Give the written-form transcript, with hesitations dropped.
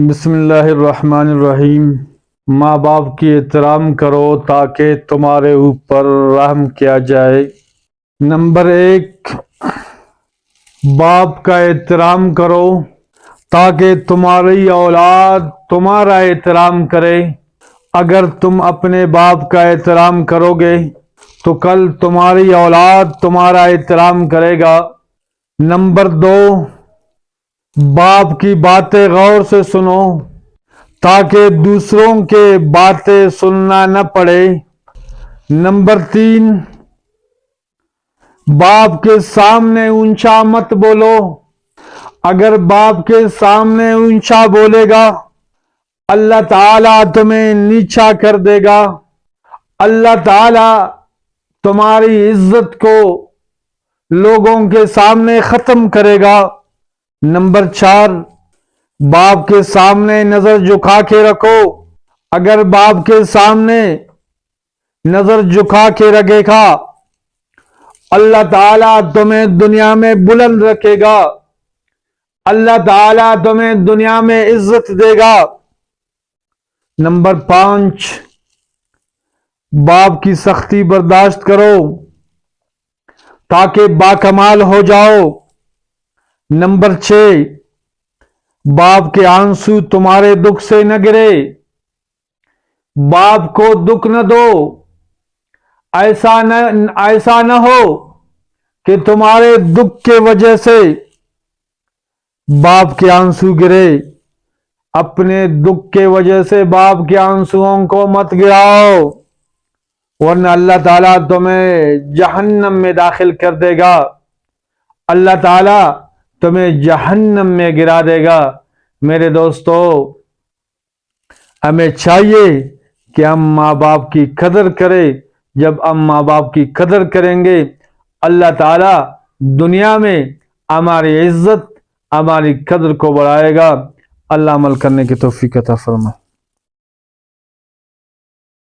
بسم اللہ الرحمن الرحیم۔ ماں باپ کی احترام کرو تاکہ تمہارے اوپر رحم کیا جائے۔ نمبر 1، باپ کا احترام کرو تاکہ تمہاری اولاد تمہارا احترام کرے۔ اگر تم اپنے باپ کا احترام کرو گے تو کل تمہاری اولاد تمہارا احترام کرے گا۔ نمبر 2، باپ کی باتیں غور سے سنو تاکہ دوسروں کے باتیں سننا نہ پڑے۔ نمبر 3، باپ کے سامنے اونچا مت بولو۔ اگر باپ کے سامنے اونچا بولے گا اللہ تعالیٰ تمہیں نیچا کر دے گا۔ اللہ تعالیٰ تمہاری عزت کو لوگوں کے سامنے ختم کرے گا۔ نمبر 4، باپ کے سامنے نظر جھکا کے رکھو۔ اگر باپ کے سامنے نظر جھکا کے رکھے گا اللہ تعالیٰ تمہیں دنیا میں بلند رکھے گا۔ اللہ تعالیٰ تمہیں دنیا میں عزت دے گا۔ نمبر 5، باپ کی سختی برداشت کرو تاکہ باکمال ہو جاؤ۔ نمبر 6، باپ کے آنسو تمہارے دکھ سے نہ گرے۔ باپ کو دکھ نہ دو، ایسا نہ ہو کہ تمہارے دکھ کے وجہ سے باپ کے آنسو گرے۔ اپنے دکھ کے وجہ سے باپ کے آنسوؤں کو مت گراؤ ورنہ اللہ تعالیٰ تمہیں جہنم میں داخل کر دے گا۔ اللہ تعالیٰ تمہیں جہنم میں گرا دے گا۔ میرے دوستو، ہمیں چاہیے کہ ہم ماں باپ کی قدر کریں۔ جب ہم ماں باپ کی قدر کریں گے اللہ تعالیٰ دنیا میں ہماری عزت، ہماری قدر کو بڑھائے گا۔ اللہ عمل کرنے کی توفیق عطا فرمائے۔